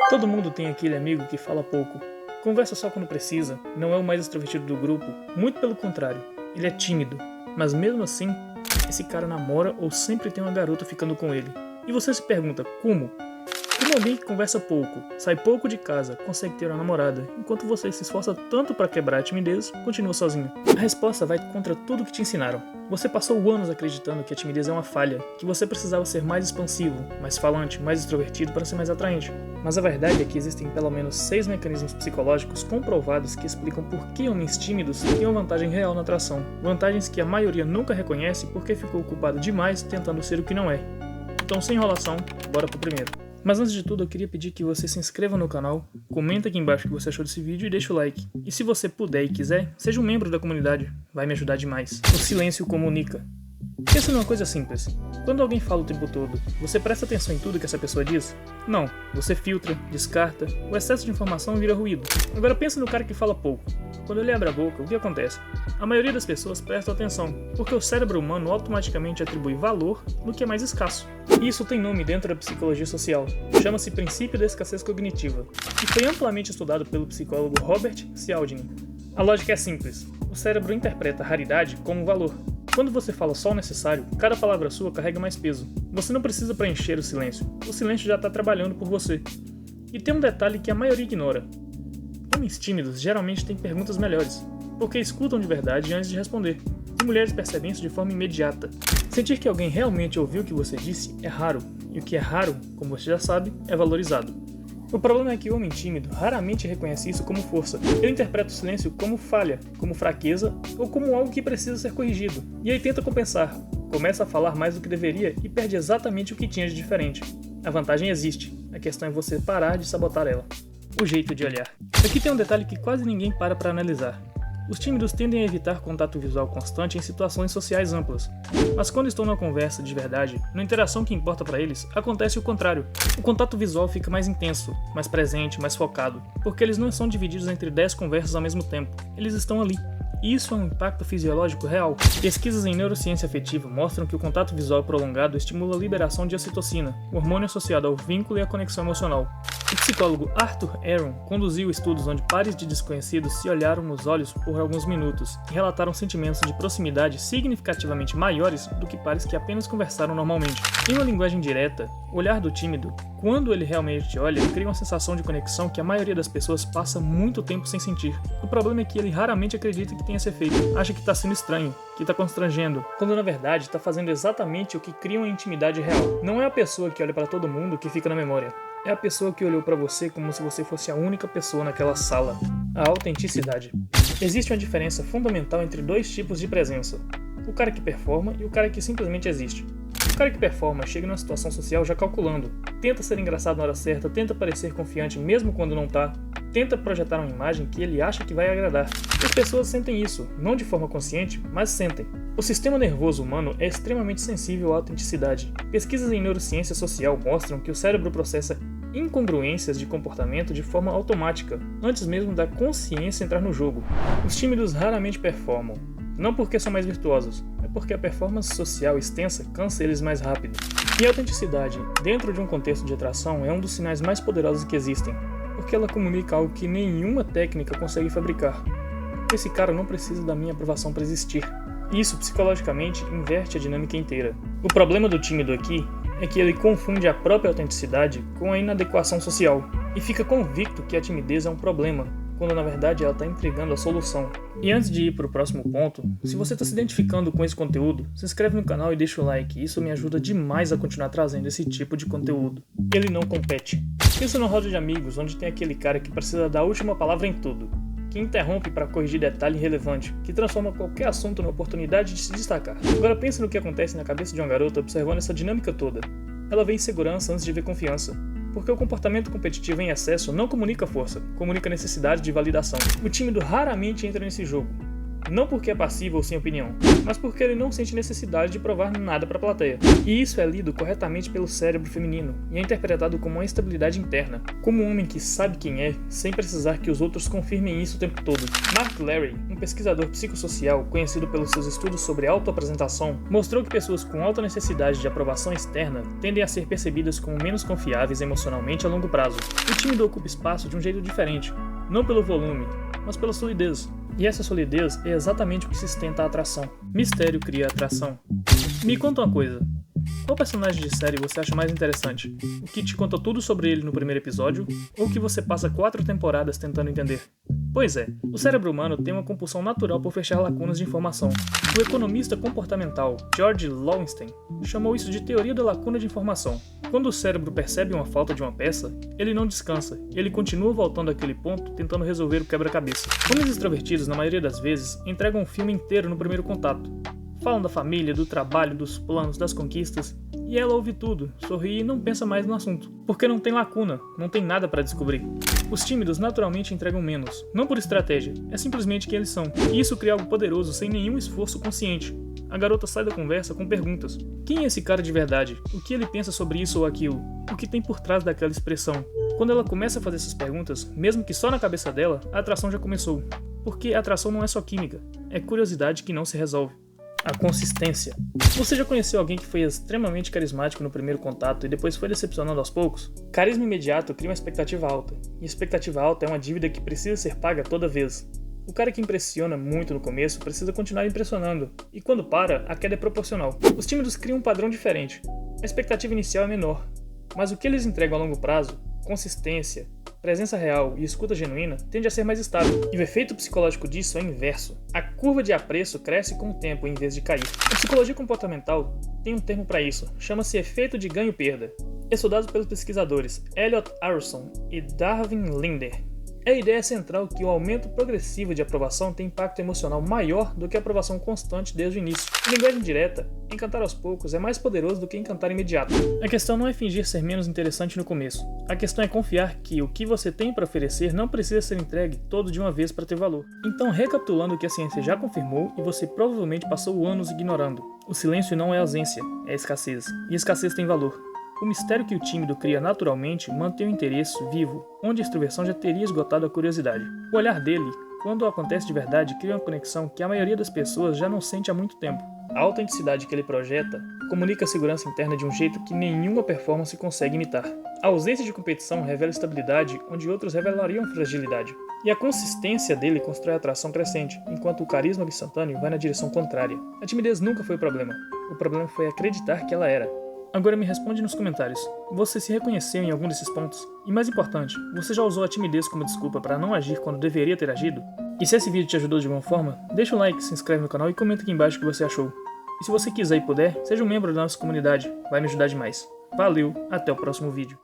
Todo mundo tem aquele amigo que fala pouco, conversa só quando precisa, não é o mais extrovertido do grupo, muito pelo contrário, ele é tímido, mas mesmo assim, esse cara namora ou sempre tem uma garota ficando com ele. E você se pergunta, como? Como alguém que conversa pouco, sai pouco de casa, consegue ter uma namorada, enquanto você se esforça tanto para quebrar a timidez, continua sozinho? A resposta vai contra tudo que te ensinaram. Você passou anos acreditando que a timidez é uma falha, que você precisava ser mais expansivo, mais falante, mais extrovertido para ser mais atraente. Mas a verdade é que existem pelo menos 6 mecanismos psicológicos comprovados que explicam por que homens tímidos têm uma vantagem real na atração. Vantagens que a maioria nunca reconhece porque ficou ocupado demais tentando ser o que não é. Então, sem enrolação, bora pro primeiro. Mas antes de tudo, eu queria pedir que você se inscreva no canal, comenta aqui embaixo o que você achou desse vídeo e deixa o like. E se você puder e quiser, seja um membro da comunidade, vai me ajudar demais. O silêncio comunica. Pensa numa coisa simples. Quando alguém fala o tempo todo, você presta atenção em tudo que essa pessoa diz? Não, você filtra, descarta, o excesso de informação vira ruído. Agora pensa no cara que fala pouco. Quando ele abre a boca, o que acontece? A maioria das pessoas presta atenção, porque o cérebro humano automaticamente atribui valor no que é mais escasso. E isso tem nome dentro da psicologia social. Chama-se princípio da escassez cognitiva, e foi amplamente estudado pelo psicólogo Robert Cialdini. A lógica é simples. O cérebro interpreta a raridade como valor. Quando você fala só o necessário, cada palavra sua carrega mais peso. Você não precisa preencher o silêncio já está trabalhando por você. E tem um detalhe que a maioria ignora. Homens tímidos geralmente têm perguntas melhores, porque escutam de verdade antes de responder. E mulheres percebem isso de forma imediata. Sentir que alguém realmente ouviu o que você disse é raro, e o que é raro, como você já sabe, é valorizado. O problema é que o homem tímido raramente reconhece isso como força. Ele interpreta o silêncio como falha, como fraqueza ou como algo que precisa ser corrigido. E aí tenta compensar, começa a falar mais do que deveria e perde exatamente o que tinha de diferente. A vantagem existe, a questão é você parar de sabotar ela. O jeito de olhar. Aqui tem um detalhe que quase ninguém para analisar. Os tímidos tendem a evitar contato visual constante em situações sociais amplas. Mas quando estão numa conversa de verdade, na interação que importa para eles, acontece o contrário. O contato visual fica mais intenso, mais presente, mais focado, porque eles não são divididos entre 10 conversas ao mesmo tempo. Eles estão ali. E isso é um impacto fisiológico real. Pesquisas em neurociência afetiva mostram que o contato visual prolongado estimula a liberação de ocitocina, hormônio associado ao vínculo e à conexão emocional. O psicólogo Arthur Aron conduziu estudos onde pares de desconhecidos se olharam nos olhos por alguns minutos e relataram sentimentos de proximidade significativamente maiores do que pares que apenas conversaram normalmente. Em uma linguagem direta, o olhar do tímido, quando ele realmente te olha, cria uma sensação de conexão que a maioria das pessoas passa muito tempo sem sentir. O problema é que ele raramente acredita que tenha esse efeito, acha que está sendo estranho, que está constrangendo, quando na verdade está fazendo exatamente o que cria uma intimidade real. Não é a pessoa que olha para todo mundo que fica na memória. É a pessoa que olhou para você como se você fosse a única pessoa naquela sala. A autenticidade. Existe uma diferença fundamental entre dois tipos de presença. O cara que performa e o cara que simplesmente existe. O cara que performa chega numa situação social já calculando. Tenta ser engraçado na hora certa, tenta parecer confiante mesmo quando não tá. Tenta projetar uma imagem que ele acha que vai agradar. As pessoas sentem isso, não de forma consciente, mas sentem. O sistema nervoso humano é extremamente sensível à autenticidade. Pesquisas em neurociência social mostram que o cérebro processa incongruências de comportamento de forma automática, antes mesmo da consciência entrar no jogo. Os tímidos raramente performam, não porque são mais virtuosos, é porque a performance social extensa cansa eles mais rápido. E a autenticidade, dentro de um contexto de atração, é um dos sinais mais poderosos que existem, porque ela comunica algo que nenhuma técnica consegue fabricar. Esse cara não precisa da minha aprovação para existir. Isso, psicologicamente, inverte a dinâmica inteira. O problema do tímido aqui é que ele confunde a própria autenticidade com a inadequação social, e fica convicto que a timidez é um problema, quando na verdade ela está entregando a solução. E antes de ir para o próximo ponto, se você está se identificando com esse conteúdo, se inscreve no canal e deixa o like, isso me ajuda demais a continuar trazendo esse tipo de conteúdo. Ele não compete. Pensa numa roda de amigos onde tem aquele cara que precisa dar a última palavra em tudo, que interrompe para corrigir detalhe irrelevante, que transforma qualquer assunto na oportunidade de se destacar. Agora pense no que acontece na cabeça de uma garota observando essa dinâmica toda. Ela vê insegurança antes de ver confiança, porque o comportamento competitivo em excesso não comunica força, comunica necessidade de validação. O tímido raramente entra nesse jogo. Não porque é passivo ou sem opinião, mas porque ele não sente necessidade de provar nada para a plateia. E isso é lido corretamente pelo cérebro feminino e é interpretado como uma estabilidade interna, como um homem que sabe quem é, sem precisar que os outros confirmem isso o tempo todo. Mark Larry, um pesquisador psicossocial conhecido pelos seus estudos sobre autoapresentação, mostrou que pessoas com alta necessidade de aprovação externa tendem a ser percebidas como menos confiáveis emocionalmente a longo prazo. O tímido ocupa espaço de um jeito diferente, não pelo volume, mas pela solidez. E essa solidez é exatamente o que sustenta a atração. Mistério cria atração. Me conta uma coisa. Qual personagem de série você acha mais interessante? O que te conta tudo sobre ele no primeiro episódio? Ou o que você passa 4 temporadas tentando entender? Pois é, o cérebro humano tem uma compulsão natural por fechar lacunas de informação. O economista comportamental George Lowenstein chamou isso de teoria da lacuna de informação. Quando o cérebro percebe uma falta de uma peça, ele não descansa, ele continua voltando àquele ponto tentando resolver o quebra-cabeça. Homens extrovertidos, na maioria das vezes, entregam um filme inteiro no primeiro contato. Falam da família, do trabalho, dos planos, das conquistas, e ela ouve tudo, sorri e não pensa mais no assunto, porque não tem lacuna, não tem nada para descobrir. Os tímidos naturalmente entregam menos, não por estratégia, é simplesmente quem eles são, e isso cria algo poderoso sem nenhum esforço consciente. A garota sai da conversa com perguntas. Quem é esse cara de verdade? O que ele pensa sobre isso ou aquilo? O que tem por trás daquela expressão? Quando ela começa a fazer essas perguntas, mesmo que só na cabeça dela, a atração já começou. Porque a atração não é só química, é curiosidade que não se resolve. A consistência. Você já conheceu alguém que foi extremamente carismático no primeiro contato e depois foi decepcionando aos poucos? Carisma imediato cria uma expectativa alta, e expectativa alta é uma dívida que precisa ser paga toda vez. O cara que impressiona muito no começo precisa continuar impressionando, e quando para, a queda é proporcional. Os tímidos criam um padrão diferente. A expectativa inicial é menor, mas o que eles entregam a longo prazo, consistência, presença real e escuta genuína, tende a ser mais estável. E o efeito psicológico disso é inverso. A curva de apreço cresce com o tempo em vez de cair. A psicologia comportamental tem um termo para isso, chama-se efeito de ganho-perda. É estudado pelos pesquisadores Elliot Aronson e Darwin Linder. A ideia central que o aumento progressivo de aprovação tem impacto emocional maior do que a aprovação constante desde o início. Em linguagem direta, encantar aos poucos é mais poderoso do que encantar imediato. A questão não é fingir ser menos interessante no começo. A questão é confiar que o que você tem para oferecer não precisa ser entregue todo de uma vez para ter valor. Então, recapitulando o que a ciência já confirmou e você provavelmente passou anos ignorando. O silêncio não é ausência, é escassez. E escassez tem valor. O mistério que o tímido cria naturalmente mantém o interesse vivo, onde a extroversão já teria esgotado a curiosidade. O olhar dele, quando acontece de verdade, cria uma conexão que a maioria das pessoas já não sente há muito tempo. A autenticidade que ele projeta comunica a segurança interna de um jeito que nenhuma performance consegue imitar. A ausência de competição revela estabilidade onde outros revelariam fragilidade. E a consistência dele constrói atração crescente, enquanto o carisma instantâneo vai na direção contrária. A timidez nunca foi o problema problema foi acreditar que ela era. Agora me responde nos comentários, você se reconheceu em algum desses pontos? E mais importante, você já usou a timidez como desculpa para não agir quando deveria ter agido? E se esse vídeo te ajudou de alguma forma, deixa o like, se inscreve no canal e comenta aqui embaixo o que você achou. E se você quiser e puder, seja um membro da nossa comunidade, vai me ajudar demais. Valeu, até o próximo vídeo.